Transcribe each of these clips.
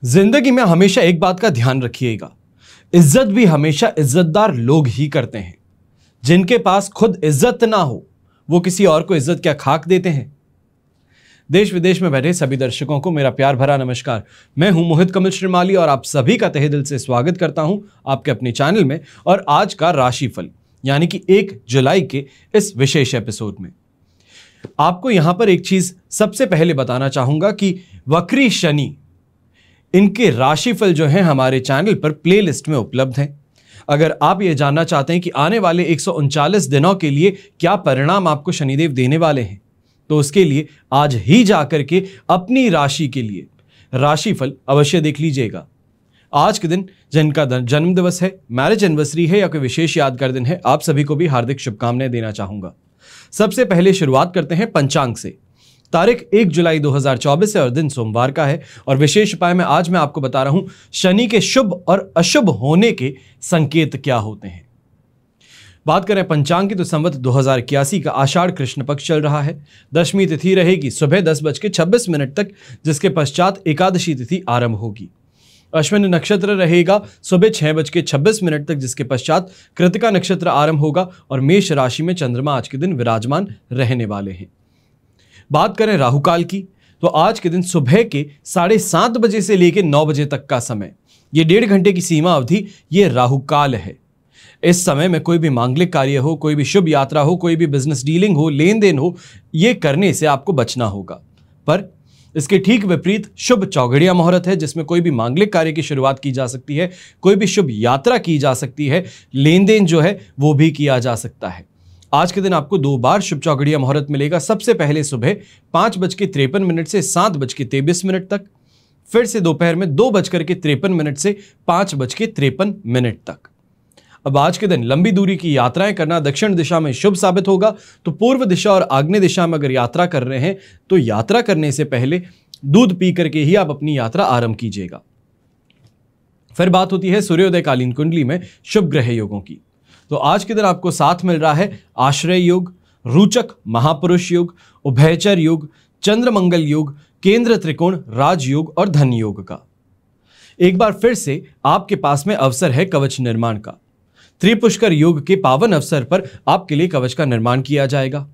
जिंदगी में हमेशा एक बात का ध्यान रखिएगा, इज्जत भी हमेशा इज्जतदार लोग ही करते हैं। जिनके पास खुद इज्जत ना हो वो किसी और को इज्जत क्या खाक देते हैं। देश विदेश में बैठे सभी दर्शकों को मेरा प्यार भरा नमस्कार। मैं हूं मोहित कमल श्रीमाली और आप सभी का तहे दिल से स्वागत करता हूं आपके अपने चैनल में और आज का राशिफल यानी कि 1 जुलाई के इस विशेष एपिसोड में। आपको यहां पर एक चीज सबसे पहले बताना चाहूंगा कि वक्री शनि इनके राशिफल जो हैं हमारे चैनल पर प्लेलिस्ट में उपलब्ध हैं। अगर आप ये जानना चाहते हैं कि आने वाले 139 दिनों के लिए क्या परिणाम आपको शनिदेव देने वाले हैं तो उसके लिए आज ही जाकर के अपनी राशि के लिए राशिफल अवश्य देख लीजिएगा। आज के दिन जिनका जन्म दिवस है, मैरिज एनिवर्सरी है या कोई विशेष यादगार दिन है, आप सभी को भी हार्दिक शुभकामनाएं देना चाहूंगा। सबसे पहले शुरुआत करते हैं पंचांग से। तारीख 1 जुलाई 2024 है और दिन सोमवार का है और विशेष उपाय में आज मैं आपको बता रहा हूं शनि के शुभ और अशुभ होने के संकेत क्या होते हैं। बात करें पंचांग की तो संवत 2081 का आषाढ़ कृष्ण पक्ष चल रहा है। दशमी तिथि रहेगी सुबह 10:26 तक, जिसके पश्चात एकादशी तिथि आरंभ होगी। अश्विनी नक्षत्र रहेगा सुबह 6:26 तक, जिसके पश्चात कृतिका नक्षत्र आरंभ होगा और मेष राशि में चंद्रमा आज के दिन विराजमान रहने वाले हैं। बात करें राहु काल की तो आज के दिन सुबह के 7:30 बजे से लेकर 9 बजे तक का समय, ये 1.5 घंटे की सीमा अवधि ये राहु काल है। इस समय में कोई भी मांगलिक कार्य हो, कोई भी शुभ यात्रा हो, कोई भी बिजनेस डीलिंग हो, लेन देन हो, ये करने से आपको बचना होगा। पर इसके ठीक विपरीत शुभ चौघड़िया मुहूर्त है, जिसमें कोई भी मांगलिक कार्य की शुरुआत की जा सकती है, कोई भी शुभ यात्रा की जा सकती है, लेन देन जो है वो भी किया जा सकता है। आज के दिन आपको 2 बार शुभ चौघड़िया मुहूर्त मिलेगा। सबसे पहले सुबह 5:53 से 7:23 तक, फिर से दोपहर में 2:53 से 5:53 तक। अब आज के दिन लंबी दूरी की यात्राएं करना दक्षिण दिशा में शुभ साबित होगा, तो पूर्व दिशा और आग्नेय दिशा में अगर यात्रा कर रहे हैं तो यात्रा करने से पहले दूध पी करके ही आप अपनी यात्रा आरंभ कीजिएगा। फिर बात होती है सूर्योदयकालीन कुंडली में शुभ ग्रह योगों की। तो आज के दिन आपको साथ मिल रहा है आश्रय योग, रूचक महापुरुष योग, उभयचर योग, चंद्रमंगल योग, केंद्र त्रिकोण राजयोग और धन योग का। एक बार फिर से आपके पास में अवसर है कवच निर्माण का। त्रिपुष्कर योग के पावन अवसर पर आपके लिए कवच का निर्माण किया जाएगा।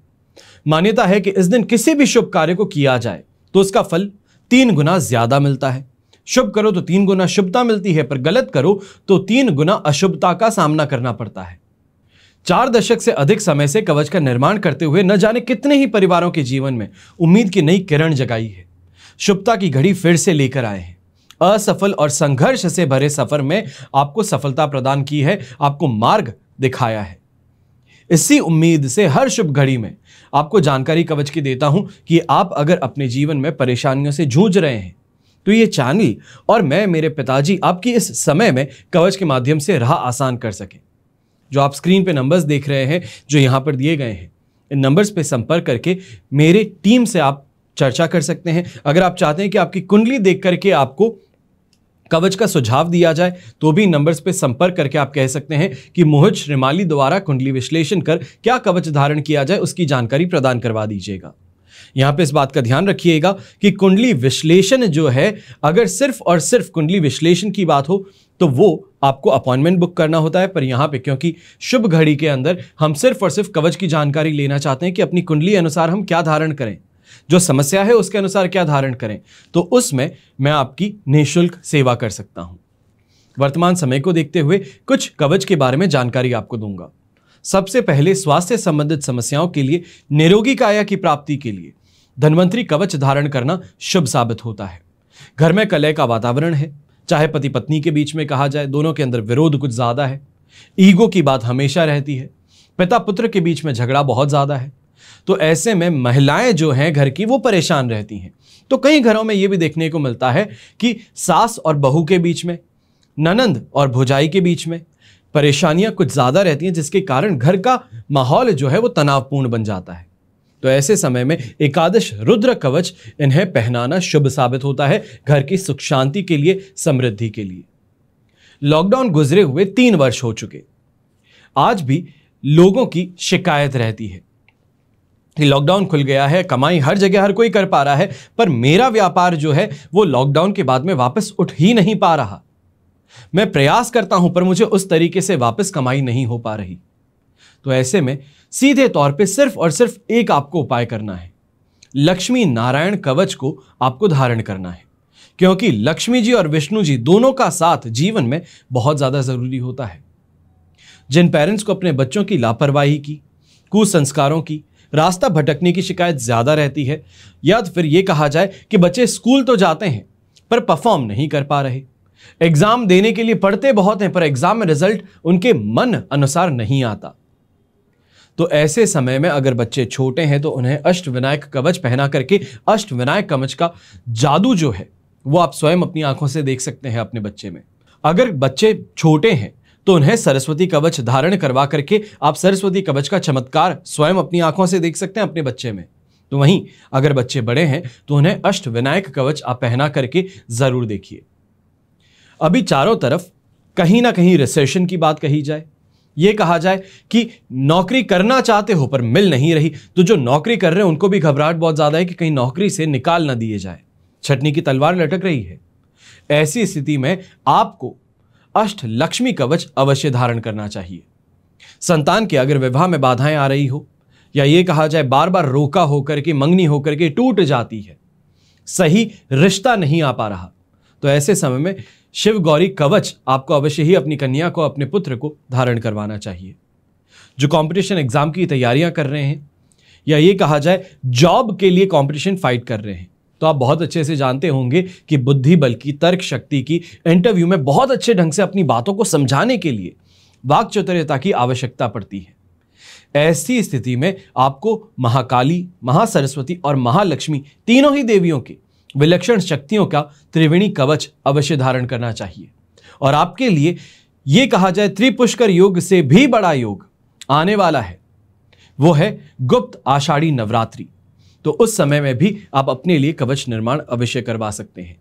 मान्यता है कि इस दिन किसी भी शुभ कार्य को किया जाए तो उसका फल 3 गुना ज्यादा मिलता है। शुभ करो तो 3 गुना शुभता मिलती है, पर गलत करो तो 3 गुना अशुभता का सामना करना पड़ता है। 4 दशक से अधिक समय से कवच का निर्माण करते हुए न जाने कितने ही परिवारों के जीवन में उम्मीद की नई किरण जगाई है। शुभता की घड़ी फिर से लेकर आए हैं। असफल और संघर्ष से भरे सफर में आपको सफलता प्रदान की है, आपको मार्ग दिखाया है। इसी उम्मीद से हर शुभ घड़ी में आपको जानकारी कवच की देता हूं कि आप अगर अपने जीवन में परेशानियों से जूझ रहे हैं तो ये चैनल और मैं, मेरे पिताजी आपकी इस समय में कवच के माध्यम से राह आसान कर सकें। जो आप स्क्रीन पे नंबर्स देख रहे हैं जो यहां पर दिए गए हैं, इन नंबर्स पे संपर्क करके मेरे टीम से आप चर्चा कर सकते हैं। अगर आप चाहते हैं कि आपकी कुंडली देख करके आपको कवच का सुझाव दिया जाए तो भी नंबर्स पे संपर्क करके आप कह सकते हैं कि मोहित श्रीमाली द्वारा कुंडली विश्लेषण कर क्या कवच धारण किया जाए उसकी जानकारी प्रदान करवा दीजिएगा। यहां पे इस बात का ध्यान रखिएगा कि कुंडली विश्लेषण जो है, अगर सिर्फ और सिर्फ कुंडली विश्लेषण की बात हो तो वो आपको अपॉइंटमेंट बुक करना होता है। पर यहां पे क्योंकि शुभ घड़ी के अंदर हम सिर्फ और सिर्फ कवच की जानकारी लेना चाहते हैं कि अपनी कुंडली अनुसार हम क्या धारण करें, जो समस्या है उसके अनुसार क्या धारण करें, तो उसमें मैं आपकी निःशुल्क सेवा कर सकता हूं। वर्तमान समय को देखते हुए कुछ कवच के बारे में जानकारी आपको दूंगा। सबसे पहले स्वास्थ्य संबंधित समस्याओं के लिए, निरोगी काया की प्राप्ति के लिए धन्वंतरी कवच धारण करना शुभ साबित होता है। घर में कलह का वातावरण है, चाहे पति पत्नी के बीच में कहा जाए, दोनों के अंदर विरोध कुछ ज्यादा है, ईगो की बात हमेशा रहती है, पिता पुत्र के बीच में झगड़ा बहुत ज्यादा है, तो ऐसे में महिलाएं जो हैं घर की वो परेशान रहती हैं। तो कई घरों में ये भी देखने को मिलता है कि सास और बहू के बीच में, ननंद और भौजाई के बीच में परेशानियां कुछ ज्यादा रहती हैं, जिसके कारण घर का माहौल जो है वो तनावपूर्ण बन जाता है। तो ऐसे समय में एकादश रुद्र कवच इन्हें पहनाना शुभ साबित होता है, घर की सुख शांति के लिए, समृद्धि के लिए। लॉकडाउन गुजरे हुए 3 वर्ष हो चुके, आज भी लोगों की शिकायत रहती है कि लॉकडाउन खुल गया है, कमाई हर जगह हर कोई कर पा रहा है, पर मेरा व्यापार जो है वो लॉकडाउन के बाद में वापस उठ ही नहीं पा रहा। मैं प्रयास करता हूं पर मुझे उस तरीके से वापस कमाई नहीं हो पा रही। तो ऐसे में सीधे तौर पे सिर्फ और सिर्फ एक आपको उपाय करना है, लक्ष्मी नारायण कवच को आपको धारण करना है, क्योंकि लक्ष्मी जी और विष्णु जी दोनों का साथ जीवन में बहुत ज्यादा जरूरी होता है। जिन पेरेंट्स को अपने बच्चों की लापरवाही की, कुसंस्कारों की, रास्ता भटकने की शिकायत ज्यादा रहती है, या तो फिर यह कहा जाए कि बच्चे स्कूल तो जाते हैं पर परफॉर्म नहीं कर पा रहे, एग्जाम देने के लिए पढ़ते बहुत हैं पर एग्जाम में रिजल्ट उनके मन अनुसार नहीं आता, तो ऐसे समय में अगर बच्चे छोटे हैं तो उन्हें अष्टविनायक कवच पहना करके अष्टविनायक कवच का जादू जो है वो आप स्वयं अपनी आंखों से देख सकते हैं अपने बच्चे में। अगर बच्चे छोटे हैं तो उन्हें सरस्वती कवच धारण करवा करके आप सरस्वती कवच का चमत्कार स्वयं अपनी आंखों से देख सकते हैं अपने बच्चे में। तो वहीं अगर बच्चे बड़े हैं तो उन्हें अष्टविनायक कवच आप पहना करके जरूर देखिए। अभी चारों तरफ कहीं ना कहीं रिसेशन की बात कही जाए, यह कहा जाए कि नौकरी करना चाहते हो पर मिल नहीं रही, तो जो नौकरी कर रहे हैं उनको भी घबराहट बहुत ज्यादा है कि कहीं नौकरी से निकाल ना दिए जाए, छटनी की तलवार लटक रही है। ऐसी स्थिति में आपको अष्ट लक्ष्मी कवच अवश्य धारण करना चाहिए। संतान के अगर विवाह में बाधाएं आ रही हो, या यह कहा जाए बार बार रोका होकर के, मंगनी होकर के टूट जाती है, सही रिश्ता नहीं आ पा रहा, तो ऐसे समय में शिव गौरी कवच आपको अवश्य ही अपनी कन्या को, अपने पुत्र को धारण करवाना चाहिए। जो कंपटीशन एग्जाम की तैयारियां कर रहे हैं, या ये कहा जाए जॉब के लिए कंपटीशन फाइट कर रहे हैं, तो आप बहुत अच्छे से जानते होंगे कि बुद्धि बल की, तर्क शक्ति की, इंटरव्यू में बहुत अच्छे ढंग से अपनी बातों को समझाने के लिए वाक चातुर्यता की आवश्यकता पड़ती है। ऐसी स्थिति में आपको महाकाली, महासरस्वती और महालक्ष्मी तीनों ही देवियों के विलक्षण शक्तियों का त्रिवेणी कवच अवश्य धारण करना चाहिए। और आपके लिए यह कहा जाए त्रिपुष्कर योग से भी बड़ा योग आने वाला है, वो है गुप्त आषाढ़ी नवरात्रि। तो उस समय में भी आप अपने लिए कवच निर्माण अवश्य करवा सकते हैं।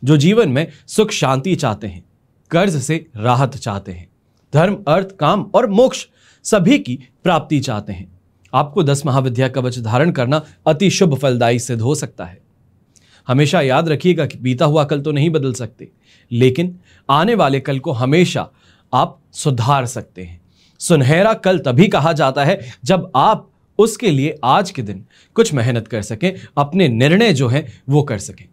जो जीवन में सुख शांति चाहते हैं, कर्ज से राहत चाहते हैं, धर्म अर्थ काम और मोक्ष सभी की प्राप्ति चाहते हैं, आपको 10 महाविद्या कवच धारण करना अति शुभ फलदायी सिद्ध हो सकता है। हमेशा याद रखिएगा कि बीता हुआ कल तो नहीं बदल सकते, लेकिन आने वाले कल को हमेशा आप सुधार सकते हैं। सुनहरा कल तभी कहा जाता है जब आप उसके लिए आज के दिन कुछ मेहनत कर सकें, अपने निर्णय जो है वो कर सकें।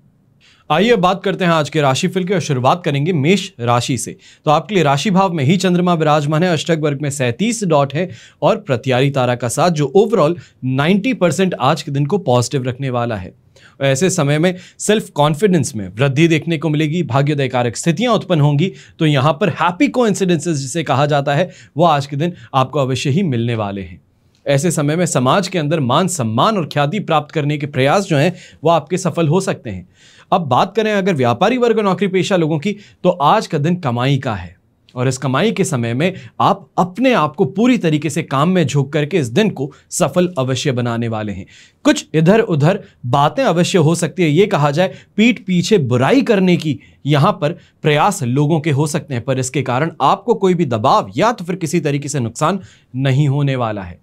आइए बात करते हैं आज के राशिफल की और शुरुआत करेंगे मेष राशि से। तो आपके लिए राशि भाव में ही चंद्रमा विराजमान है, अष्टक वर्ग में 37 डॉट है और प्रत्यारी तारा का साथ, जो ओवरऑल 90% आज के दिन को पॉजिटिव रखने वाला है। ऐसे समय में सेल्फ कॉन्फिडेंस में वृद्धि देखने को मिलेगी, भाग्योदय कारक स्थितियां उत्पन्न होंगी, तो यहां पर हैप्पी कोइंसिडेंसेस जिसे कहा जाता है वो आज के दिन आपको अवश्य ही मिलने वाले हैं। ऐसे समय में समाज के अंदर मान सम्मान और ख्याति प्राप्त करने के प्रयास जो हैं वो आपके सफल हो सकते हैं। अब बात करें अगर व्यापारी वर्ग और नौकरी पेशा लोगों की, तो आज का दिन कमाई का है और इस कमाई के समय में आप अपने आप को पूरी तरीके से काम में झोंक करके इस दिन को सफल अवश्य बनाने वाले हैं। कुछ इधर उधर बातें अवश्य हो सकती है, ये कहा जाए पीठ पीछे बुराई करने की यहां पर प्रयास लोगों के हो सकते हैं, पर इसके कारण आपको कोई भी दबाव या तो फिर किसी तरीके से नुकसान नहीं होने वाला है।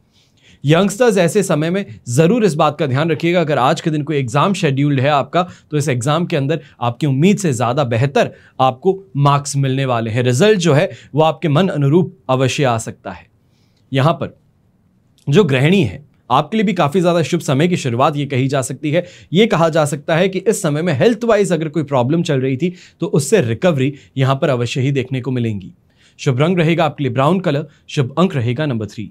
यंगस्टर्स ऐसे समय में जरूर इस बात का ध्यान रखिएगा, अगर आज के दिन कोई एग्जाम शेड्यूल्ड है आपका, तो इस एग्जाम के अंदर आपकी उम्मीद से ज्यादा बेहतर आपको मार्क्स मिलने वाले हैं। रिजल्ट जो है वो आपके मन अनुरूप अवश्य आ सकता है। यहां पर जो गृहिणी है आपके लिए भी काफी ज्यादा शुभ समय की शुरुआत ये कही जा सकती है। ये कहा जा सकता है कि इस समय में हेल्थ वाइज अगर कोई प्रॉब्लम चल रही थी तो उससे रिकवरी यहां पर अवश्य ही देखने को मिलेंगी। शुभ रंग रहेगा आपके लिए ब्राउन कलर, शुभ अंक रहेगा नंबर 3।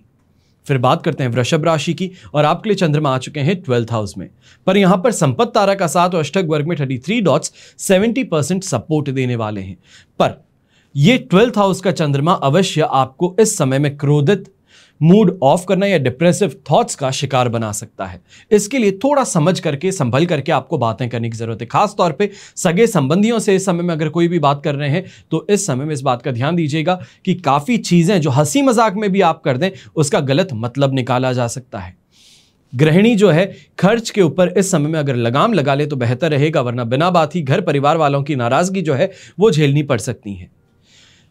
फिर बात करते हैं वृषभ राशि की और आपके लिए चंद्रमा आ चुके हैं 12th हाउस में, पर यहां पर संपत्ति तारा का साथ और अष्टक वर्ग में 33 डॉट्स 70% सपोर्ट देने वाले हैं। पर ये 12th हाउस का चंद्रमा अवश्य आपको इस समय में क्रोधित, मूड ऑफ करना या डिप्रेसिव थॉट्स का शिकार बना सकता है। इसके लिए थोड़ा समझ करके, संभल करके आपको बातें करने की जरूरत है। खास तौर पे सगे संबंधियों से इस समय में अगर कोई भी बात कर रहे हैं तो इस समय में इस बात का ध्यान दीजिएगा कि काफी चीजें जो हंसी मजाक में भी आप कर दें उसका गलत मतलब निकाला जा सकता है। गृहिणी जो है खर्च के ऊपर इस समय में अगर लगाम लगा ले तो बेहतर रहेगा, वरना बिना बात ही घर परिवार वालों की नाराजगी जो है वो झेलनी पड़ सकती है।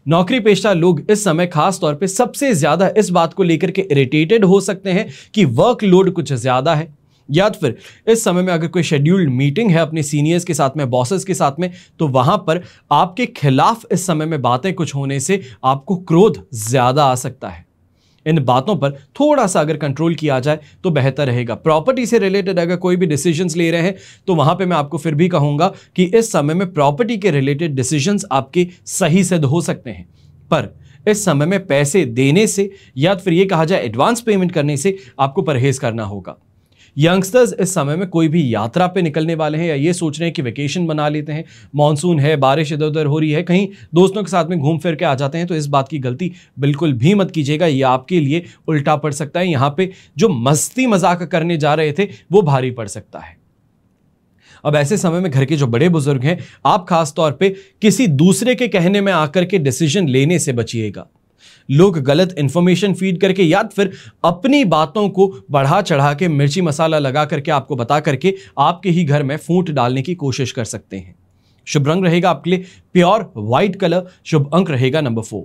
नौकरी पेशा लोग इस समय खास तौर पे सबसे ज्यादा इस बात को लेकर के इरिटेटेड हो सकते हैं कि वर्कलोड कुछ ज्यादा है, या फिर इस समय में अगर कोई शेड्यूल्ड मीटिंग है अपने सीनियर्स के साथ में, बॉसेस के साथ में, तो वहां पर आपके खिलाफ इस समय में बातें कुछ होने से आपको क्रोध ज्यादा आ सकता है। इन बातों पर थोड़ा सा अगर कंट्रोल किया जाए तो बेहतर रहेगा। प्रॉपर्टी से रिलेटेड अगर कोई भी डिसीजंस ले रहे हैं तो वहां पे मैं आपको फिर भी कहूंगा कि इस समय में प्रॉपर्टी के रिलेटेड डिसीजंस आपके सही सिद्ध हो सकते हैं, पर इस समय में पैसे देने से या फिर ये कहा जाए एडवांस पेमेंट करने से आपको परहेज करना होगा। यंगस्टर्स इस समय में कोई भी यात्रा पे निकलने वाले हैं या ये सोच रहे हैं कि वेकेशन बना लेते हैं, मॉनसून है, बारिश इधर उधर हो रही है, कहीं दोस्तों के साथ में घूम फिर के आ जाते हैं, तो इस बात की गलती बिल्कुल भी मत कीजिएगा। ये आपके लिए उल्टा पड़ सकता है। यहाँ पे जो मस्ती मजाक करने जा रहे थे वो भारी पड़ सकता है। अब ऐसे समय में घर के जो बड़े बुजुर्ग हैं, आप खास तौर पे किसी दूसरे के कहने में आकर के डिसीजन लेने से बचिएगा। लोग गलत इंफॉर्मेशन फीड करके या फिर अपनी बातों को बढ़ा चढ़ा के मिर्ची मसाला लगा करके आपको बता करके आपके ही घर में फूट डालने की कोशिश कर सकते हैं। शुभ रंग रहेगा आपके लिए प्योर व्हाइट कलर, शुभ अंक रहेगा नंबर 4।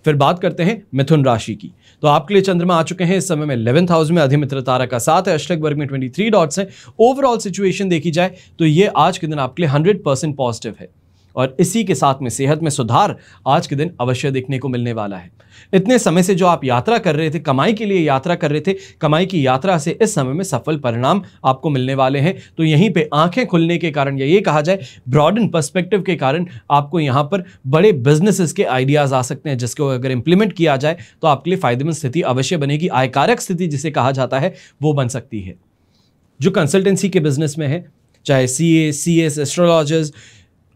फिर बात करते हैं मिथुन राशि की, तो आपके लिए चंद्रमा आ चुके हैं इस समय में 11th हाउस में, अधिमित्र तारा का 7 है, अष्टक वर्ग में 23 डॉट्स हैं। ओवरऑल सिचुएशन देखी जाए तो ये आज के दिन आपके लिए 100% पॉजिटिव है और इसी के साथ में सेहत में सुधार आज के दिन अवश्य देखने को मिलने वाला है। इतने समय से जो आप यात्रा कर रहे थे, कमाई के लिए यात्रा कर रहे थे, कमाई की यात्रा से इस समय में सफल परिणाम आपको मिलने वाले हैं। तो यहीं पे आंखें खुलने के कारण या ये कहा जाए ब्रॉडन पर्सपेक्टिव के कारण आपको यहाँ पर बड़े बिजनेसेस के आइडियाज आ सकते हैं, जिसको अगर इंप्लीमेंट किया जाए तो आपके लिए फायदेमंद स्थिति अवश्य बनेगी। आयकारक स्थिति जिसे कहा जाता है वो बन सकती है। जो कंसल्टेंसी के बिजनेस में है, चाहे CA, CS, astrologers,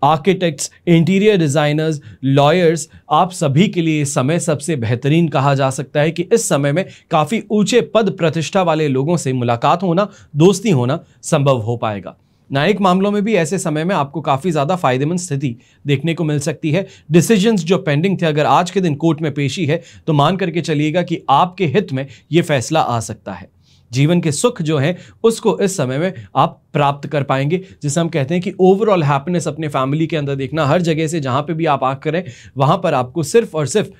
architects, interior designers, lawyers, आप सभी के लिए इस समय सबसे बेहतरीन कहा जा सकता है कि इस समय में काफी ऊंचे पद प्रतिष्ठा वाले लोगों से मुलाकात होना, दोस्ती होना संभव हो पाएगा। न्यायिक मामलों में भी ऐसे समय में आपको काफी ज्यादा फायदेमंद स्थिति देखने को मिल सकती है। डिसीजंस जो पेंडिंग थे, अगर आज के दिन कोर्ट में पेशी है तो मान करके चलिएगा कि आपके हित में यह फैसला आ सकता है। जीवन के सुख जो है उसको इस समय में आप प्राप्त कर पाएंगे, जिसे हम कहते हैं कि ओवरऑल हैप्पीनेस अपने फैमिली के अंदर देखना। हर जगह से जहां पे भी आप आंख करें वहां पर आपको सिर्फ और सिर्फ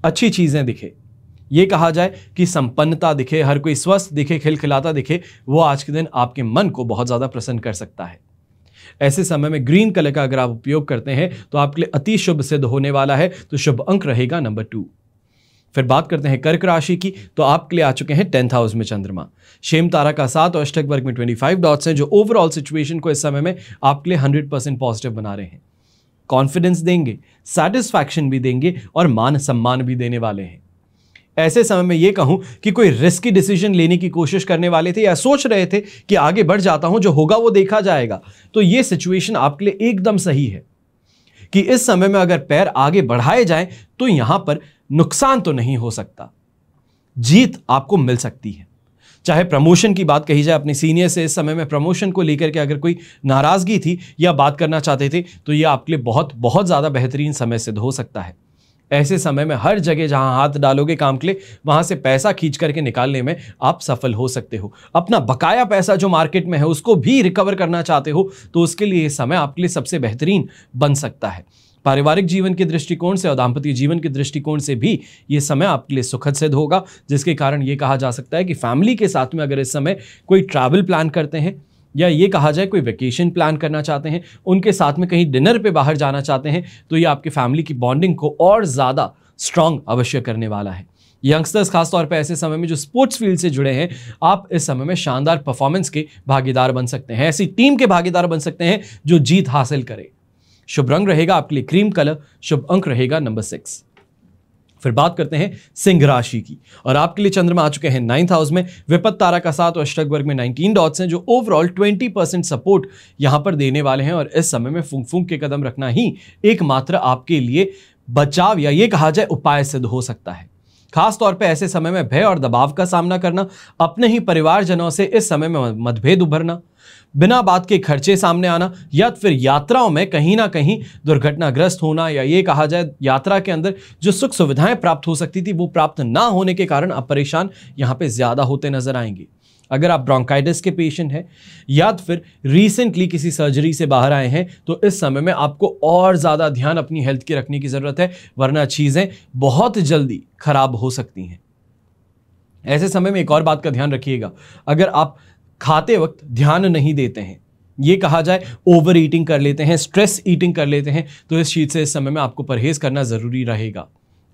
अच्छी चीजें दिखे, ये कहा जाए कि संपन्नता दिखे, हर कोई स्वस्थ दिखे, खिलखिलाता दिखे, वो आज के दिन आपके मन को बहुत ज्यादा प्रसन्न कर सकता है। ऐसे समय में ग्रीन कलर का अगर आप उपयोग करते हैं तो आपके लिए अति शुभ सिद्ध होने वाला है। तो शुभ अंक रहेगा नंबर 2। फिर बात करते हैं कर्क राशि की, तो आपके लिए आ चुके हैं 10th हाउस में चंद्रमा, शेम तारा का 7 और अष्टक वर्ग में 25 डॉट्स हैं, जो ओवरऑल सिचुएशन को इस समय में आपके लिए 100% पॉजिटिव बना रहे हैं। कॉन्फिडेंस देंगे, सैटिस्फैक्शन भी देंगे और मान सम्मान भी देने वाले हैं। ऐसे समय में यह कहूं कि कोई रिस्की डिसीजन लेने की कोशिश करने वाले थे या सोच रहे थे कि आगे बढ़ जाता हूं, जो होगा वो देखा जाएगा, तो यह सिचुएशन आपके लिए एकदम सही है कि इस समय में अगर पैर आगे बढ़ाए जाएं तो यहां पर नुकसान तो नहीं हो सकता, जीत आपको मिल सकती है। चाहे प्रमोशन की बात कही जाए, अपने सीनियर से इस समय में प्रमोशन को लेकर के अगर कोई नाराजगी थी या बात करना चाहते थे तो यह आपके लिए बहुत बहुत ज्यादा बेहतरीन समय सिद्ध हो सकता है। ऐसे समय में हर जगह जहां हाथ डालोगे काम के लिए, वहां से पैसा खींच करके निकालने में आप सफल हो सकते हो। अपना बकाया पैसा जो मार्केट में है उसको भी रिकवर करना चाहते हो तो उसके लिए यह समय आपके लिए सबसे बेहतरीन बन सकता है। पारिवारिक जीवन के दृष्टिकोण से और दाम्पत्य जीवन के दृष्टिकोण से भी ये समय आपके लिए सुखद सिद्ध होगा, जिसके कारण ये कहा जा सकता है कि फैमिली के साथ में अगर इस समय कोई ट्रैवल प्लान करते हैं या ये कहा जाए कोई वेकेशन प्लान करना चाहते हैं, उनके साथ में कहीं डिनर पे बाहर जाना चाहते हैं, तो ये आपके फैमिली की बॉन्डिंग को और ज़्यादा स्ट्रांग अवश्य करने वाला है। यंगस्टर्स खासतौर पे ऐसे समय में जो स्पोर्ट्स फील्ड से जुड़े हैं, आप इस समय में शानदार परफॉर्मेंस के भागीदार बन सकते हैं, ऐसी टीम के भागीदार बन सकते हैं जो जीत हासिल करे। शुभ रंग रहेगा आपके लिए क्रीम कलर, शुभ अंक रहेगा नंबर 6। फिर बात करते हैं सिंह राशि की, और आपके लिए चंद्रमा आ चुके हैं 9th हाउस में, विपत्त तारा का 7 और अष्टक वर्ग में 19 डॉट्स हैं, जो ओवरऑल 20% सपोर्ट यहां पर देने वाले हैं। और इस समय में फूंक फूंक के कदम रखना ही एकमात्र आपके लिए बचाव या ये कहा जाए उपाय सिद्ध हो सकता है। खास तौर पे ऐसे समय में भय और दबाव का सामना करना, अपने ही परिवारजनों से इस समय में मतभेद उभरना, बिना बात के खर्चे सामने आना, या फिर यात्राओं में कहीं ना कहीं दुर्घटनाग्रस्त होना, या ये कहा जाए यात्रा के अंदर जो सुख सुविधाएं प्राप्त हो सकती थी वो प्राप्त ना होने के कारण आप परेशान यहां पे ज्यादा होते नजर आएंगे। अगर आप ब्रोंकाइटिस के पेशेंट हैं या फिर रिसेंटली किसी सर्जरी से बाहर आए हैं तो इस समय में आपको और ज़्यादा ध्यान अपनी हेल्थ की रखने की ज़रूरत है, वरना चीज़ें बहुत जल्दी खराब हो सकती हैं। ऐसे समय में एक और बात का ध्यान रखिएगा, अगर आप खाते वक्त ध्यान नहीं देते हैं, ये कहा जाए ओवर ईटिंग कर लेते हैं, स्ट्रेस ईटिंग कर लेते हैं, तो इस चीज़ से इस समय में आपको परहेज करना ज़रूरी रहेगा।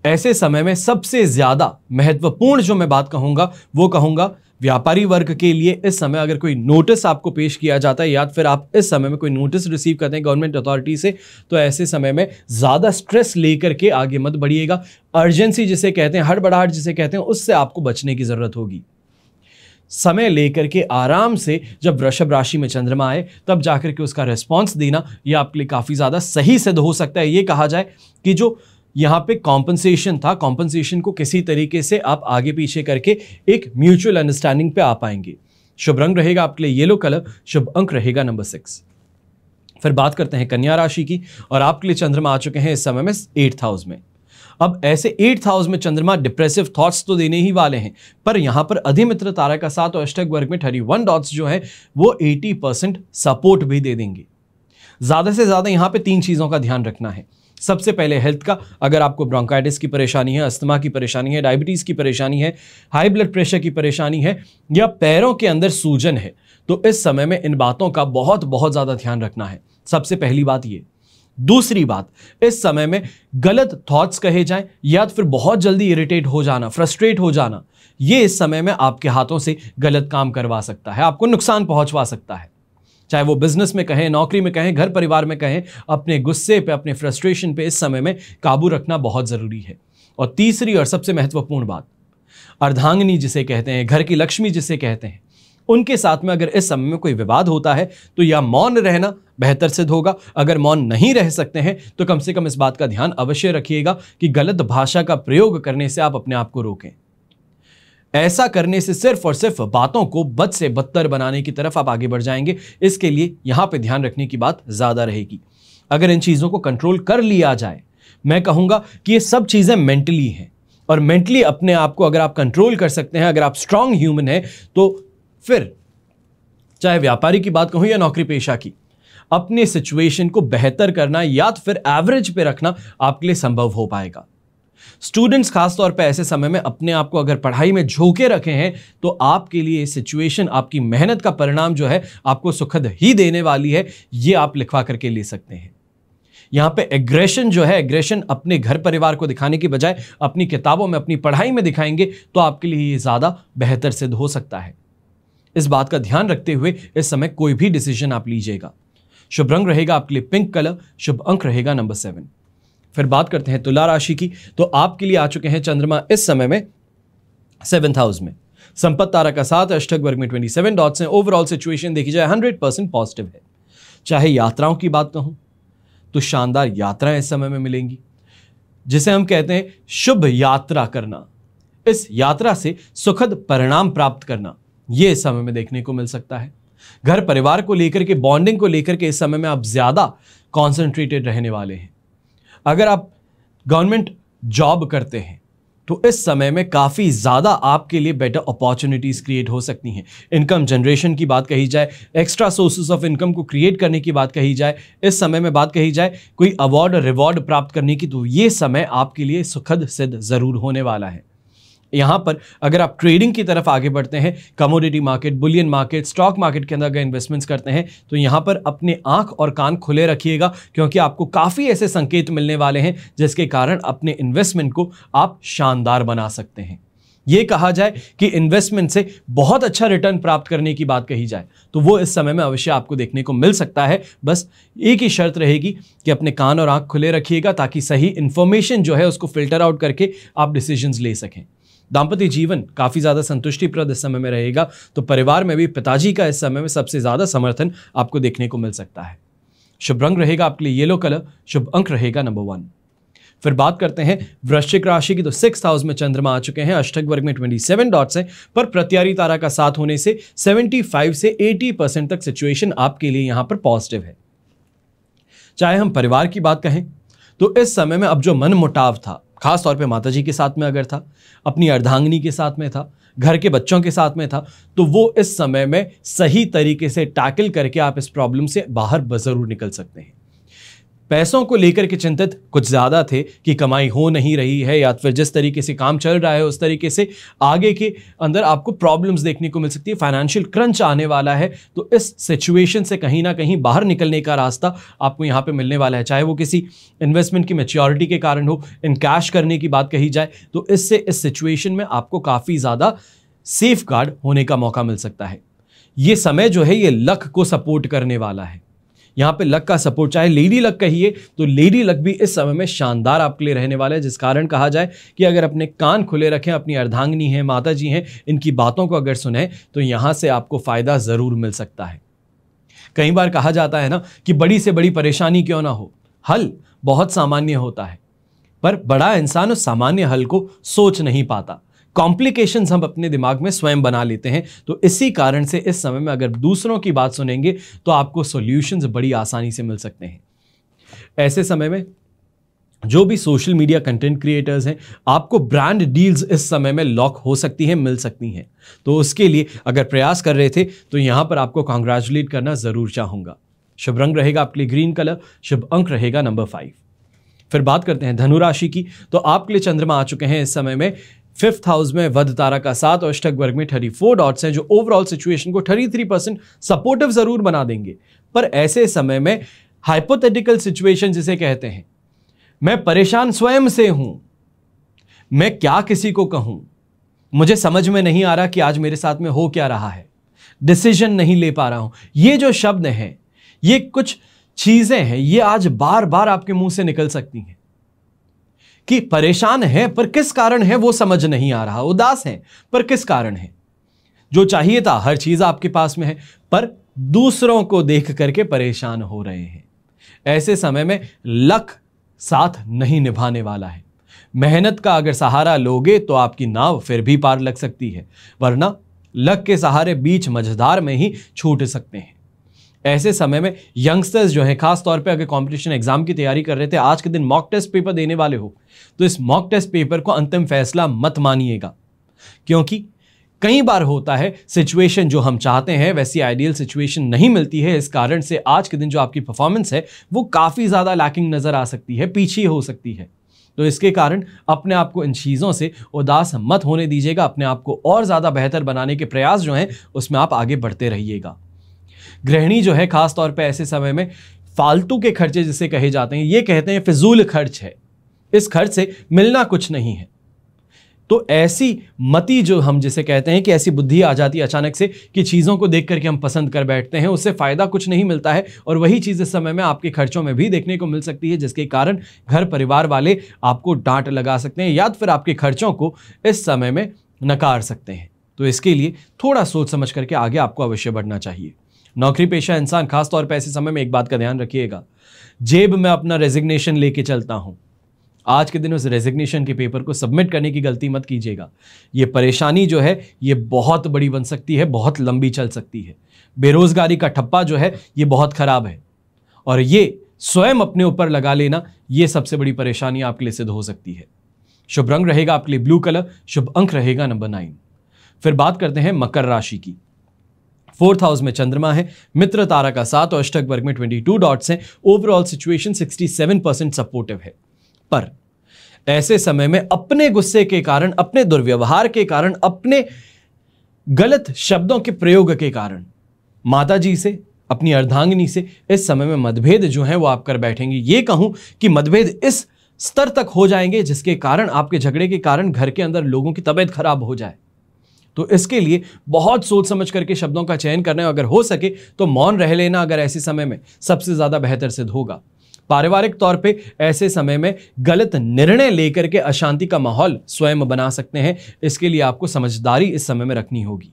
ऐसे समय में सबसे ज़्यादा महत्वपूर्ण जो मैं बात कहूँगा वो कहूँगा व्यापारी वर्ग के लिए। इस समय अगर कोई नोटिस आपको पेश किया जाता है या फिर आप इस समय में कोई नोटिस रिसीव करते हैं गवर्नमेंट अथॉरिटी से, तो ऐसे समय में ज़्यादा स्ट्रेस लेकर के आगे मत बढ़िएगा। अर्जेंसी जिसे कहते हैं, हड़बड़ाहट जिसे कहते हैं, उससे आपको बचने की ज़रूरत होगी। समय लेकर के आराम से जब वृषभ राशि में चंद्रमा आए तब जाकर के उसका रिस्पॉन्स देना यह आपके लिए काफ़ी ज़्यादा सही सिद्ध हो सकता है। ये कहा जाए कि जो यहाँ पे कॉम्पनसेशन था, कॉम्पनसेशन को किसी तरीके से आप आगे पीछे करके एक म्यूचुअल अंडरस्टैंडिंग पे आ पाएंगे। शुभ रंग रहेगा आपके लिए येलो कलर, शुभ अंक रहेगा नंबर 6। फिर बात करते हैं कन्या राशि की, और आपके लिए चंद्रमा आ चुके हैं इस समय में 8th हाउस में। अब ऐसे 8th हाउस में चंद्रमा डिप्रेसिव थॉट्स तो देने ही वाले हैं, पर यहां पर अधिमित्र तारा का साथ और अष्टक वर्ग में 31 डॉट्स जो है वो 80% सपोर्ट भी दे देंगे। ज्यादा से ज्यादा यहां पे 3 चीजों का ध्यान रखना है। सबसे पहले हेल्थ का, अगर आपको ब्रोंकाइटिस की परेशानी है, अस्थमा की परेशानी है, डायबिटीज की परेशानी है, हाई ब्लड प्रेशर की परेशानी है या पैरों के अंदर सूजन है, तो इस समय में इन बातों का बहुत ज्यादा ध्यान रखना है। सबसे पहली बात ये। दूसरी बात, इस समय में गलत थॉट्स कहे जाएं या फिर बहुत जल्दी इरिटेट हो जाना, फ्रस्ट्रेट हो जाना, ये इस समय में आपके हाथों से गलत काम करवा सकता है, आपको नुकसान पहुंचवा सकता है। चाहे वो बिजनेस में कहें, नौकरी में कहें, घर परिवार में कहें, अपने गुस्से पे, अपने फ्रस्ट्रेशन पे इस समय में काबू रखना बहुत जरूरी है। और तीसरी और सबसे महत्वपूर्ण बात, अर्धांगिनी जिसे कहते हैं, घर की लक्ष्मी जिसे कहते हैं, उनके साथ में अगर इस समय में कोई विवाद होता है तो या मौन रहना बेहतर सिद्ध होगा। अगर मौन नहीं रह सकते हैं तो कम से कम इस बात का ध्यान अवश्य रखिएगा कि गलत भाषा का प्रयोग करने से आप अपने आप को रोकें। ऐसा करने से सिर्फ और सिर्फ बातों को बद से बदतर बनाने की तरफ आप आगे बढ़ जाएंगे। इसके लिए यहां पे ध्यान रखने की बात ज्यादा रहेगी। अगर इन चीजों को कंट्रोल कर लिया जाए, मैं कहूंगा कि ये सब चीजें मेंटली हैं, और मेंटली अपने आप को अगर आप कंट्रोल कर सकते हैं, अगर आप स्ट्रांग ह्यूमन हैं, तो फिर चाहे व्यापारी की बात कहूं या नौकरी पेशा की, अपने सिचुएशन को बेहतर करना या फिर एवरेज पे रखना आपके लिए संभव हो पाएगा। स्टूडेंट्स खासतौर पे ऐसे समय में अपने आप को अगर पढ़ाई में झोंके रखे हैं तो आपके लिए सिचुएशन, आपकी मेहनत का परिणाम जो है आपको सुखद ही देने वाली है। ये आप लिखवा करके ले सकते हैं। यहां पे एग्रेशन जो है, एग्रेशन अपने घर परिवार को दिखाने की बजाय अपनी किताबों में, अपनी पढ़ाई में दिखाएंगे तो आपके लिए ये ज्यादा बेहतर सिद्ध हो सकता है। इस बात का ध्यान रखते हुए इस समय कोई भी डिसीजन आप लीजिएगा। शुभ रंग रहेगा आपके लिए पिंक कलर, शुभ अंक रहेगा नंबर 7। फिर बात करते हैं तुला राशि की, तो आपके लिए आ चुके हैं चंद्रमा इस समय में 7th हाउस में। संपत्ति तारा का साथ, अष्टक वर्ग में 27 डॉट्स हैं। ओवरऑल सिचुएशन देखी जाए 100% पॉजिटिव है। चाहे यात्राओं की बात कहूं तो शानदार यात्राएं इस समय में मिलेंगी, जिसे हम कहते हैं शुभ यात्रा करना। इस यात्रा से सुखद परिणाम प्राप्त करना, यह इस समय में देखने को मिल सकता है। घर परिवार को लेकर के, बॉन्डिंग को लेकर के इस समय में आप ज्यादा कॉन्सेंट्रेटेड रहने वाले हैं। अगर आप गवर्नमेंट जॉब करते हैं तो इस समय में काफ़ी ज़्यादा आपके लिए बेटर अपॉर्चुनिटीज़ क्रिएट हो सकती हैं। इनकम जनरेशन की बात कही जाए, एक्स्ट्रा सोर्सेज ऑफ इनकम को क्रिएट करने की बात कही जाए, इस समय में बात कही जाए कोई अवार्ड रिवॉर्ड प्राप्त करने की, तो ये समय आपके लिए सुखद सिद्ध ज़रूर होने वाला है। यहां पर अगर आप ट्रेडिंग की तरफ आगे बढ़ते हैं, commodity market, Boolean market, stock market के अंदर अगर इन्वेस्टमेंट्स करते हैं, तो यहां पर अपने आंख और कान खुले रखिएगा, क्योंकि आपको काफ़ी ऐसे संकेत मिलने वाले हैं जिसके कारण अपने इन्वेस्टमेंट को आप शानदार बना सकते हैं। यह कहा जाए कि इन्वेस्टमेंट से बहुत अच्छा रिटर्न प्राप्त करने की बात कही जाए तो वो इस समय में अवश्य आपको देखने को मिल सकता है। बस एक ही शर्त रहेगी कि अपने कान और आंख खुले रखिएगा, ताकि सही इंफॉर्मेशन जो है उसको फिल्टर आउट करके आप डिसीजंस ले सकें। दाम्पत्य जीवन काफ़ी ज़्यादा संतुष्टिप्रद इस समय में रहेगा, तो परिवार में भी पिताजी का इस समय में सबसे ज़्यादा समर्थन आपको देखने को मिल सकता है। शुभ रंग रहेगा आपके लिए येलो कलर, शुभ अंक रहेगा नंबर 1। फिर बात करते हैं वृश्चिक राशि की, तो 6th हाउस में चंद्रमा आ चुके हैं। अष्टक वर्ग में 27 डॉट्स हैं, पर प्रत्यारी तारा का साथ होने से 75 से 80% तक सिचुएशन आपके लिए यहां पर पॉजिटिव है। चाहे हम परिवार की बात कहें तो इस समय में अब जो मन मुटाव था, खास तौर पे माताजी के साथ में अगर था, अपनी अर्धांगिनी के साथ में था, घर के बच्चों के साथ में था, तो वो इस समय में सही तरीके से टैकल करके आप इस प्रॉब्लम से बाहर जरूर निकल सकते हैं। पैसों को लेकर के चिंतित कुछ ज्यादा थे कि कमाई हो नहीं रही है या फिर जिस तरीके से काम चल रहा है उस तरीके से आगे के अंदर आपको प्रॉब्लम्स देखने को मिल सकती है, फाइनेंशियल क्रंच आने वाला है। तो इस सिचुएशन से कहीं ना कहीं बाहर निकलने का रास्ता आपको यहाँ पे मिलने वाला है, चाहे वो किसी इन्वेस्टमेंट की मैच्योरिटी के कारण हो, इन कैश करने की बात कही जाए तो इससे इस सिचुएशन में आपको काफी ज्यादा सेफ गार्ड होने का मौका मिल सकता है। ये समय जो है ये लक को सपोर्ट करने वाला है। यहां पे लक का सपोर्ट, चाहे लेडी लक कहिए तो लेडी लक भी इस समय में शानदार आपके लिए रहने वाला है, जिस कारण कहा जाए कि अगर अपने कान खुले रखें, अपनी अर्धांगिनी है, माता जी हैं, इनकी बातों को अगर सुने तो यहां से आपको फायदा जरूर मिल सकता है। कई बार कहा जाता है ना कि बड़ी से बड़ी परेशानी क्यों ना हो, हल बहुत सामान्य होता है, पर बड़ा इंसान उस सामान्य हल को सोच नहीं पाता। कॉम्प्लिकेशंस हम अपने दिमाग में स्वयं बना लेते हैं। तो इसी कारण से इस समय में अगर दूसरों की बात सुनेंगे तो आपको सॉल्यूशंस बड़ी आसानी से मिल सकते हैं। ऐसे समय में जो भी सोशल मीडिया कंटेंट क्रिएटर्स हैं, आपको ब्रांड डील्स इस समय में लॉक हो सकती हैं, मिल सकती हैं। तो उसके लिए अगर प्रयास कर रहे थे तो यहां पर आपको कॉन्ग्रेचुलेट करना जरूर चाहूंगा। शुभ रंग रहेगा आपके लिए ग्रीन कलर, शुभ अंक रहेगा नंबर 5। फिर बात करते हैं धनु राशि की। तो आपके लिए चंद्रमा आ चुके हैं इस समय में 5th हाउस में, वध तारा का 7 और अष्टक वर्ग में 34 डॉट्स हैं, जो ओवरऑल सिचुएशन को 33% सपोर्टिव जरूर बना देंगे। पर ऐसे समय में हाइपोथेटिकल सिचुएशन जिसे कहते हैं, मैं परेशान स्वयं से हूं, मैं क्या किसी को कहूं, मुझे समझ में नहीं आ रहा कि आज मेरे साथ में हो क्या रहा है, डिसीजन नहीं ले पा रहा हूं, ये जो शब्द हैं, ये कुछ चीजें हैं, ये आज बार बार आपके मुंह से निकल सकती हैं कि परेशान है पर किस कारण है वो समझ नहीं आ रहा, उदास है पर किस कारण है, जो चाहिए था हर चीज आपके पास में है पर दूसरों को देख करके परेशान हो रहे हैं। ऐसे समय में लक साथ नहीं निभाने वाला है। मेहनत का अगर सहारा लोगे तो आपकी नाव फिर भी पार लग सकती है, वरना लक के सहारे बीच मझधार में ही छूट सकते हैं। ऐसे समय में यंगस्टर्स जो हैं, खास तौर पे अगर कंपटीशन एग्जाम की तैयारी कर रहे थे, आज के दिन मॉक टेस्ट पेपर देने वाले हो, तो इस मॉक टेस्ट पेपर को अंतिम फैसला मत मानिएगा, क्योंकि कई बार होता है सिचुएशन जो हम चाहते हैं वैसी आइडियल सिचुएशन नहीं मिलती है। इस कारण से आज के दिन जो आपकी परफॉर्मेंस है वो काफी ज्यादा लैकिंग नजर आ सकती है, पीछे हो सकती है। तो इसके कारण अपने आप को इन चीजों से उदास मत होने दीजिएगा, अपने आप को और ज्यादा बेहतर बनाने के प्रयास जो हैं उसमें आप आगे बढ़ते रहिएगा। गृहिणी जो है, खास तौर पे ऐसे समय में फालतू के खर्चे जिसे कहे जाते हैं, ये कहते हैं फिजूल खर्च है, इस खर्च से मिलना कुछ नहीं है। तो ऐसी मति जो हम जिसे कहते हैं कि ऐसी बुद्धि आ जाती है अचानक से कि चीजों को देख करके हम पसंद कर बैठते हैं, उससे फायदा कुछ नहीं मिलता है और वही चीज इस समय में आपके खर्चों में भी देखने को मिल सकती है, जिसके कारण घर परिवार वाले आपको डांट लगा सकते हैं या फिर आपके खर्चों को इस समय में नकार सकते हैं। तो इसके लिए थोड़ा सोच समझ करके आगे आपको अवश्य बढ़ना चाहिए। नौकरी पेशा इंसान, खासतौर पर ऐसे समय में एक बात का ध्यान रखिएगा, जेब में अपना रेजिग्नेशन लेके चलता हूं, आज के दिन उस रेजिग्नेशन के पेपर को सबमिट करने की गलती मत कीजिएगा। ये परेशानी जो है ये बहुत बड़ी बन सकती है, बहुत लंबी चल सकती है। बेरोजगारी का ठप्पा जो है ये बहुत खराब है और ये स्वयं अपने ऊपर लगा लेना, ये सबसे बड़ी परेशानी आपके लिए सिद्ध हो सकती है। शुभ रंग रहेगा आपके लिए ब्लू कलर, शुभ अंक रहेगा नंबर 9। फिर बात करते हैं मकर राशि की। 4th हाउस में चंद्रमा है, मित्र तारा का 7 और अष्टक वर्ग में 22 डॉट्स हैं। ओवरऑल सिचुएशन 67% सपोर्टिव है। पर ऐसे समय में अपने गुस्से के कारण, अपने दुर्व्यवहार के कारण, अपने गलत शब्दों के प्रयोग के कारण माता जी से, अपनी अर्धांगिनी से इस समय में मतभेद जो है वो आप कर बैठेंगे। ये कहूं कि मतभेद इस स्तर तक हो जाएंगे जिसके कारण आपके झगड़े के कारण घर के अंदर लोगों की तबीयत खराब हो जाए। तो इसके लिए बहुत सोच समझ करके शब्दों का चयन करना है। अगर हो सके तो मौन रह लेना अगर ऐसे समय में सबसे ज्यादा बेहतर सिद्ध होगा। पारिवारिक तौर पे ऐसे समय में गलत निर्णय लेकर के अशांति का माहौल स्वयं बना सकते हैं। इसके लिए आपको समझदारी इस समय में रखनी होगी।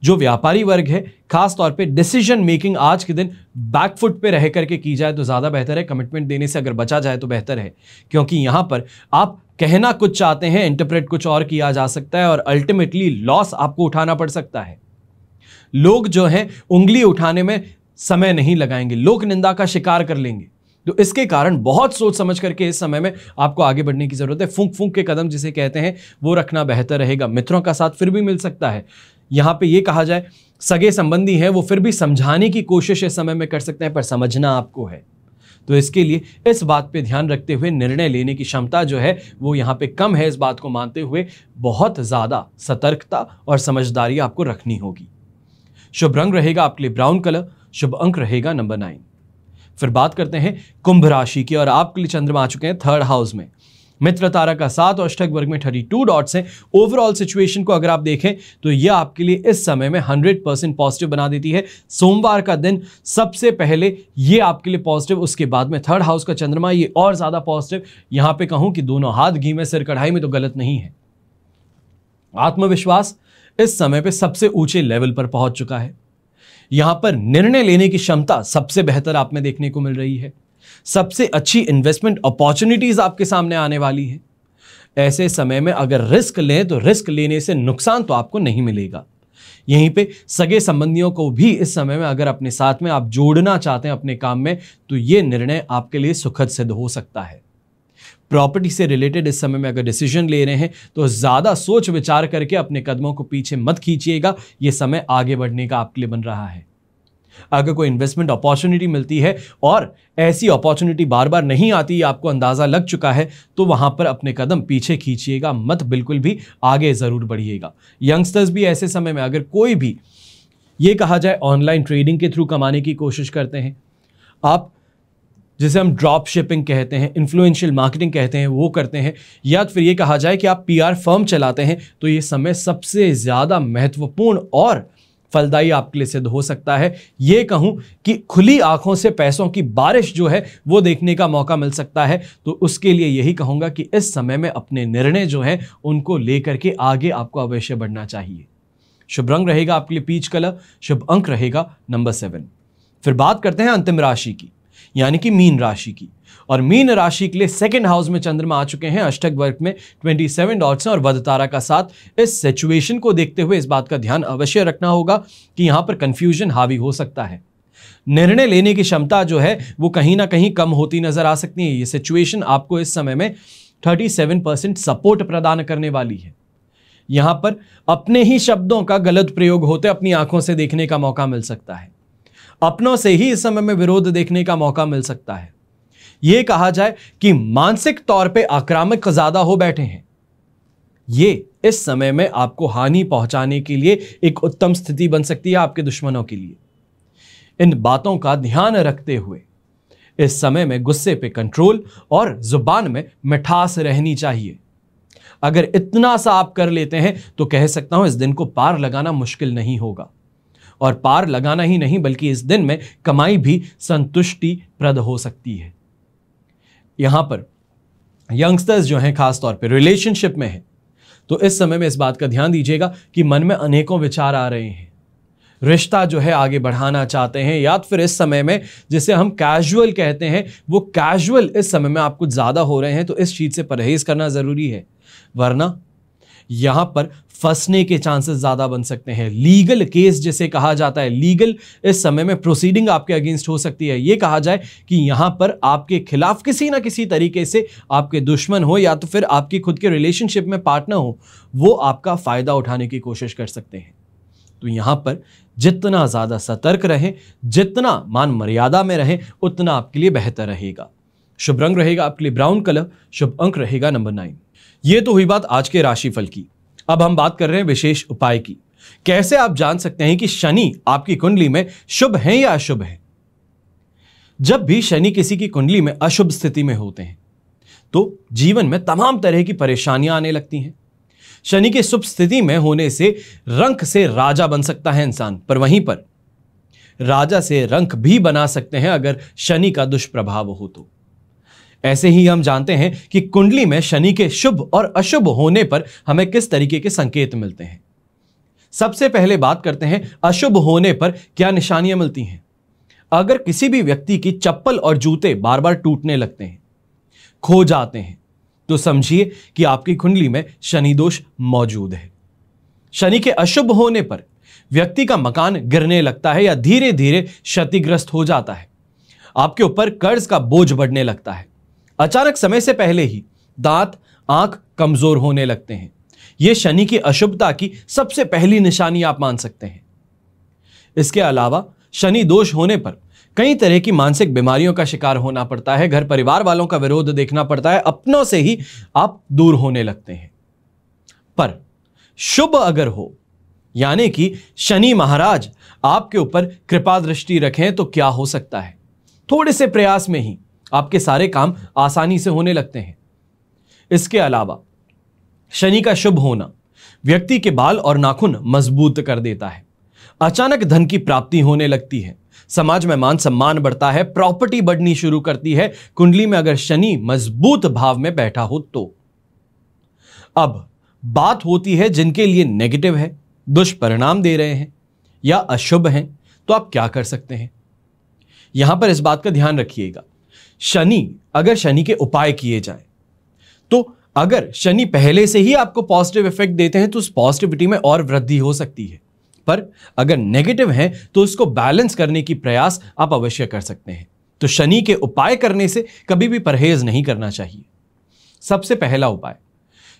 जो व्यापारी वर्ग है, खास तौर पे डिसीजन मेकिंग आज के दिन बैकफुट पे रह करके की जाए तो ज्यादा बेहतर है। कमिटमेंट देने से अगर बचा जाए तो बेहतर है, क्योंकि यहां पर आप कहना कुछ चाहते हैं, इंटरप्रेट कुछ और किया जा सकता है और अल्टीमेटली लॉस आपको उठाना पड़ सकता है। लोग जो हैं उंगली उठाने में समय नहीं लगाएंगे, लोक निंदा का शिकार कर लेंगे। तो इसके कारण बहुत सोच समझ करके इस समय में आपको आगे बढ़ने की जरूरत है। फूंक फूंक के कदम जिसे कहते हैं वो रखना बेहतर रहेगा। मित्रों का साथ फिर भी मिल सकता है, यहां पे ये कहा जाए सगे संबंधी हैं वो फिर भी समझाने की कोशिश इस समय में कर सकते हैं, पर समझना आपको है। तो इसके लिए इस बात पे ध्यान रखते हुए निर्णय लेने की क्षमता जो है वो यहाँ पे कम है, इस बात को मानते हुए बहुत ज्यादा सतर्कता और समझदारी आपको रखनी होगी। शुभ रंग रहेगा आपके लिए ब्राउन कलर, शुभ अंक रहेगा नंबर 9। फिर बात करते हैं कुंभ राशि की, और आपके लिए चंद्रमा आ चुके हैं 3rd हाउस में। मित्र तारा का 7 और अष्टक वर्ग में 32 डॉट्स हैं। ओवरऑल सिचुएशन को अगर आप देखें तो यह आपके लिए इस समय में 100% पॉजिटिव बना देती है। सोमवार का दिन सबसे पहले ये आपके लिए पॉजिटिव, उसके बाद में 3rd हाउस का चंद्रमा ये और ज्यादा पॉजिटिव। यहां पे कहूं कि दोनों हाथ घी में सिर कढ़ाई में तो गलत नहीं है। आत्मविश्वास इस समय पे सबसे ऊंचे लेवल पर पहुंच चुका है। यहां पर निर्णय लेने की क्षमता सबसे बेहतर आप में देखने को मिल रही है। सबसे अच्छी इन्वेस्टमेंट अपॉर्चुनिटीज आपके सामने आने वाली है। ऐसे समय में अगर रिस्क लें तो रिस्क लेने से नुकसान तो आपको नहीं मिलेगा। यहीं पे सगे संबंधियों को भी इस समय में अगर अपने साथ में आप जोड़ना चाहते हैं अपने काम में, तो यह निर्णय आपके लिए सुखद सिद्ध हो सकता है। प्रॉपर्टी से रिलेटेड इस समय में अगर डिसीजन ले रहे हैं तो ज्यादा सोच विचार करके अपने कदमों को पीछे मत खींचिएगा। यह समय आगे बढ़ने का आपके लिए बन रहा है। अगर कोई इन्वेस्टमेंट अपॉर्चुनिटी मिलती है और ऐसी अपॉर्चुनिटी बार बार नहीं आती, आपको अंदाजा लग चुका है, तो वहां पर अपने कदम पीछे खींचिएगा मत, बिल्कुल भी आगे जरूर बढ़िएगा। यंगस्टर्स भी ऐसे समय में अगर कोई भी ये कहा जाए ऑनलाइन ट्रेडिंग के थ्रू कमाने की कोशिश करते हैं, आप जिसे हम ड्रॉप शिपिंग कहते हैं, इन्फ्लुएंशियल मार्केटिंग कहते हैं, वो करते हैं, या फिर ये कहा जाए कि आप PR फर्म चलाते हैं, तो ये समय सबसे ज्यादा महत्वपूर्ण और फलदायी आपके लिए सिद्ध हो सकता है। ये कहूं कि खुली आंखों से पैसों की बारिश जो है वो देखने का मौका मिल सकता है। तो उसके लिए यही कहूंगा कि इस समय में अपने निर्णय जो है उनको लेकर के आगे आपको अवश्य बढ़ना चाहिए। शुभ रंग रहेगा आपके लिए पीच कलर, शुभ अंक रहेगा नंबर 7। फिर बात करते हैं अंतिम राशि की, यानी कि मीन राशि की। और मीन राशि के लिए 2nd हाउस में चंद्रमा आ चुके हैं। अष्टक वर्ग में 27 डॉट्स हैं और वध तारा का 7। इस सिचुएशन को देखते हुए इस बात का ध्यान अवश्य रखना होगा कि यहां पर कंफ्यूजन हावी हो सकता है। निर्णय लेने की क्षमता जो है वो कहीं ना कहीं कम होती नजर आ सकती है। ये सिचुएशन आपको इस समय में 37% सपोर्ट प्रदान करने वाली है। यहां पर अपने ही शब्दों का गलत प्रयोग होते अपनी आंखों से देखने का मौका मिल सकता है। अपनों से ही इस समय में विरोध देखने का मौका मिल सकता है। यह कहा जाए कि मानसिक तौर पे आक्रामक ज्यादा हो बैठे हैं। ये इस समय में आपको हानि पहुंचाने के लिए एक उत्तम स्थिति बन सकती है आपके दुश्मनों के लिए। इन बातों का ध्यान रखते हुए इस समय में गुस्से पे कंट्रोल और जुबान में मिठास रहनी चाहिए। अगर इतना सा आप कर लेते हैं तो कह सकता हूं इस दिन को पार लगाना मुश्किल नहीं होगा। और पार लगाना ही नहीं बल्कि इस दिन में कमाई भी संतुष्टि प्रद हो सकती है। यहां पर यंगस्टर्स जो हैं खासतौर पे रिलेशनशिप में हैं, तो इस समय में इस बात का ध्यान दीजिएगा कि मन में अनेकों विचार आ रहे हैं। रिश्ता जो है आगे बढ़ाना चाहते हैं, या फिर इस समय में जिसे हम कैजुअल कहते हैं वो कैजुअल इस समय में आप कुछ ज्यादा हो रहे हैं, तो इस चीज से परहेज करना जरूरी है, वरना यहां पर फंसने के चांसेस ज्यादा बन सकते हैं। लीगल केस जिसे कहा जाता है, लीगल इस समय में प्रोसीडिंग आपके अगेंस्ट हो सकती है। यह कहा जाए कि यहां पर आपके खिलाफ किसी ना किसी तरीके से आपके दुश्मन हो या तो फिर आपकी खुद के रिलेशनशिप में पार्टनर हो, वो आपका फायदा उठाने की कोशिश कर सकते हैं। तो यहां पर जितना ज्यादा सतर्क रहें, जितना मान मर्यादा में रहें, उतना आपके लिए बेहतर रहेगा। शुभ रंग रहेगा आपके लिए ब्राउन कलर, शुभ अंक रहेगा नंबर 9। ये तो हुई बात आज के राशिफल की। अब हम बात कर रहे हैं विशेष उपाय की। कैसे आप जान सकते हैं कि शनि आपकी कुंडली में शुभ हैं या अशुभ हैं? जब भी शनि किसी की कुंडली में अशुभ स्थिति में होते हैं तो जीवन में तमाम तरह की परेशानियां आने लगती हैं। शनि की शुभ स्थिति में होने से रंक से राजा बन सकता है इंसान, पर वहीं पर राजा से रंक भी बना सकते हैं अगर शनि का दुष्प्रभाव हो तो। ऐसे ही हम जानते हैं कि कुंडली में शनि के शुभ और अशुभ होने पर हमें किस तरीके के संकेत मिलते हैं। सबसे पहले बात करते हैं अशुभ होने पर क्या निशानियां मिलती हैं। अगर किसी भी व्यक्ति की चप्पल और जूते बार बार टूटने लगते हैं, खो जाते हैं, तो समझिए कि आपकी कुंडली में शनि दोष मौजूद है। शनि के अशुभ होने पर व्यक्ति का मकान गिरने लगता है या धीरे धीरे क्षतिग्रस्त हो जाता है। आपके ऊपर कर्ज का बोझ बढ़ने लगता है। अचानक समय से पहले ही दांत, आंख कमजोर होने लगते हैं। यह शनि की अशुभता की सबसे पहली निशानी आप मान सकते हैं। इसके अलावा शनि दोष होने पर कई तरह की मानसिक बीमारियों का शिकार होना पड़ता है, घर परिवार वालों का विरोध देखना पड़ता है, अपनों से ही आप दूर होने लगते हैं। पर शुभ अगर हो, यानी कि शनि महाराज आपके ऊपर कृपा दृष्टि रखें, तो क्या हो सकता है? थोड़े से प्रयास में ही आपके सारे काम आसानी से होने लगते हैं। इसके अलावा शनि का शुभ होना व्यक्ति के बाल और नाखून मजबूत कर देता है। अचानक धन की प्राप्ति होने लगती है, समाज में मान सम्मान बढ़ता है, प्रॉपर्टी बढ़नी शुरू करती है, कुंडली में अगर शनि मजबूत भाव में बैठा हो तो। अब बात होती है जिनके लिए नेगेटिव है, दुष्परिणाम दे रहे हैं या अशुभ हैं, तो आप क्या कर सकते हैं? यहां पर इस बात का ध्यान रखिएगा, अगर शनि के उपाय किए जाए तो अगर शनि पहले से ही आपको पॉजिटिव इफेक्ट देते हैं तो उस पॉजिटिविटी में और वृद्धि हो सकती है, पर अगर नेगेटिव है तो उसको बैलेंस करने की प्रयास आप अवश्य कर सकते हैं। तो शनि के उपाय करने से कभी भी परहेज नहीं करना चाहिए। सबसे पहला उपाय,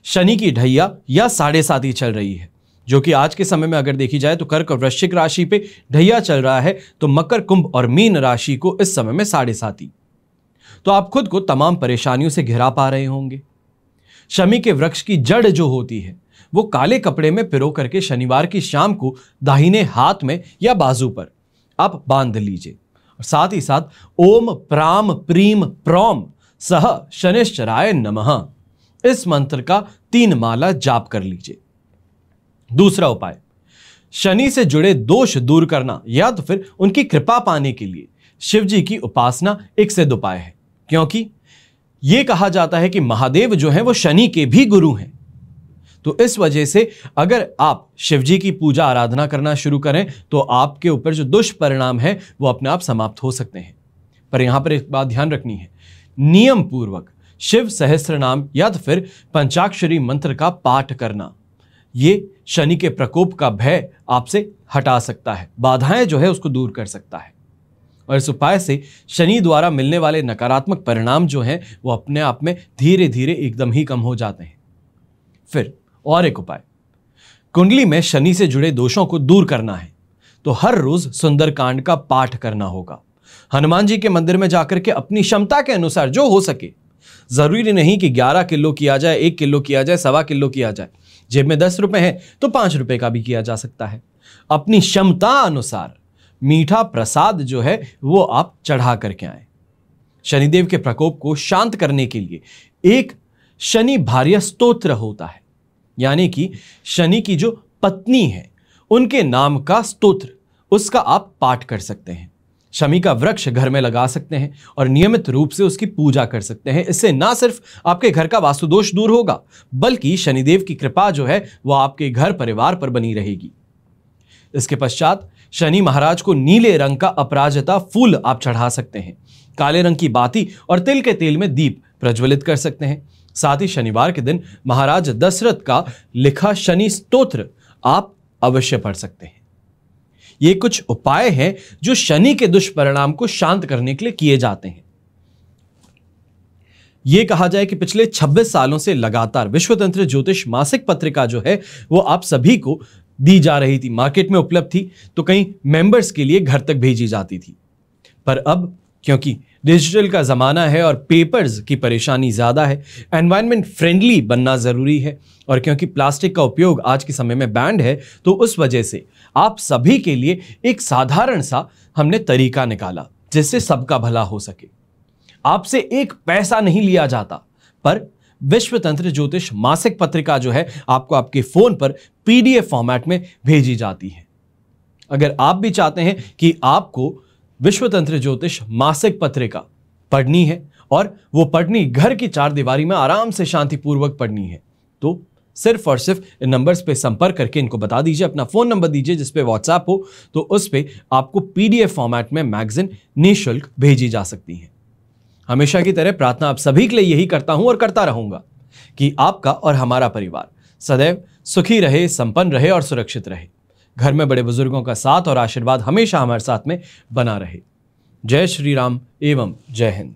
शनि की ढैया या 7.5 चल रही है, जो कि आज के समय में अगर देखी जाए तो कर्क और वृश्चिक राशि पे ढैया चल रहा है, तो मकर, कुंभ और मीन राशि को इस समय में 7.5, तो आप खुद को तमाम परेशानियों से घिरा पा रहे होंगे। शमी के वृक्ष की जड़ जो होती है वो काले कपड़े में पिरो करके शनिवार की शाम को दाहिने हाथ में या बाजू पर आप बांध लीजिए, और साथ ही साथ ओम प्राम प्रीम प्रौम सह शनिश्चराय नमः इस मंत्र का 3 माला जाप कर लीजिए। दूसरा उपाय, शनि से जुड़े दोष दूर करना या तो फिर उनकी कृपा पाने के लिए शिव जी की उपासना एक सिद्ध उपाय है, क्योंकि यह कहा जाता है कि महादेव जो हैं वो शनि के भी गुरु हैं। तो इस वजह से अगर आप शिव जी की पूजा आराधना करना शुरू करें तो आपके ऊपर जो दुष्परिणाम है वो अपने आप समाप्त हो सकते हैं। पर यहां पर एक बात ध्यान रखनी है, नियम पूर्वक शिव सहस्त्र नाम या तो फिर पंचाक्षरी मंत्र का पाठ करना, ये शनि के प्रकोप का भय आपसे हटा सकता है, बाधाएं जो है उसको दूर कर सकता है, और इस उपाय से शनि द्वारा मिलने वाले नकारात्मक परिणाम जो हैं वो अपने आप में धीरे धीरे एकदम ही कम हो जाते हैं। फिर और एक उपाय, कुंडली में शनि से जुड़े दोषों को दूर करना है तो हर रोज सुंदरकांड का पाठ करना होगा। हनुमान जी के मंदिर में जाकर के अपनी क्षमता के अनुसार जो हो सके, जरूरी नहीं कि 11 किलो किया जाए, 1 किलो किया जाए, 1.25 किलो किया जाए, जेब में 10 रुपए है तो 5 रुपए का भी किया जा सकता है। अपनी क्षमता अनुसार मीठा प्रसाद जो है वो आप चढ़ा करके आए। शनिदेव के प्रकोप को शांत करने के लिए एक शनि भार्य स्तोत्र होता है, यानी कि शनि की जो पत्नी है उनके नाम का स्तोत्र, उसका आप पाठ कर सकते हैं। शमी का वृक्ष घर में लगा सकते हैं और नियमित रूप से उसकी पूजा कर सकते हैं। इससे ना सिर्फ आपके घर का वास्तुदोष दूर होगा, बल्कि शनिदेव की कृपा जो है वो आपके घर परिवार पर बनी रहेगी। इसके पश्चात शनि महाराज को नीले रंग का अपराजिता फूल आप चढ़ा सकते हैं, काले रंग की बाती और तिल के तेल में दीप प्रज्वलित कर सकते हैं। साथ ही शनिवार के दिन महाराज दशरथ का लिखा शनि स्तोत्र आप अवश्य पढ़ सकते हैं। ये कुछ उपाय हैं जो शनि के दुष्परिणाम को शांत करने के लिए किए जाते हैं। यह कहा जाए कि पिछले 26 सालों से लगातार विश्वतंत्र ज्योतिष मासिक पत्रिका जो है वो आप सभी को दी जा रही थी, मार्केट में उपलब्ध थी, तो कई मेंबर्स के लिए घर तक भेजी जाती थी। पर अब क्योंकि डिजिटल का जमाना है और पेपर्स की परेशानी ज्यादा है, एनवायरनमेंट फ्रेंडली बनना जरूरी है, और क्योंकि प्लास्टिक का उपयोग आज के समय में बैन्ड है, तो उस वजह से आप सभी के लिए एक साधारण सा हमने तरीका निकाला जिससे सबका भला हो सके। आपसे एक पैसा नहीं लिया जाता, पर विश्वतंत्र ज्योतिष मासिक पत्रिका जो है आपको आपके फोन पर पीडीएफ फॉर्मेट में भेजी जाती है। अगर आप भी चाहते हैं कि आपको विश्वतंत्र ज्योतिष मासिक पत्रिका पढ़नी है और वो पढ़नी घर की 4 दीवारी में आराम से शांतिपूर्वक पढ़नी है, तो सिर्फ और सिर्फ इन नंबर्स पे संपर्क करके इनको बता दीजिए, अपना फोन नंबर दीजिए जिस पे व्हाट्सएप हो, तो उस पे आपको पीडीएफ फॉर्मेट में मैगजीन निःशुल्क भेजी जा सकती है। हमेशा की तरह प्रार्थना आप सभी के लिए यही करता हूं और करता रहूंगा कि आपका और हमारा परिवार सदैव सुखी रहे, संपन्न रहे और सुरक्षित रहे। घर में बड़े बुजुर्गों का साथ और आशीर्वाद हमेशा हमारे साथ में बना रहे। जय श्री राम एवं जय हिंद।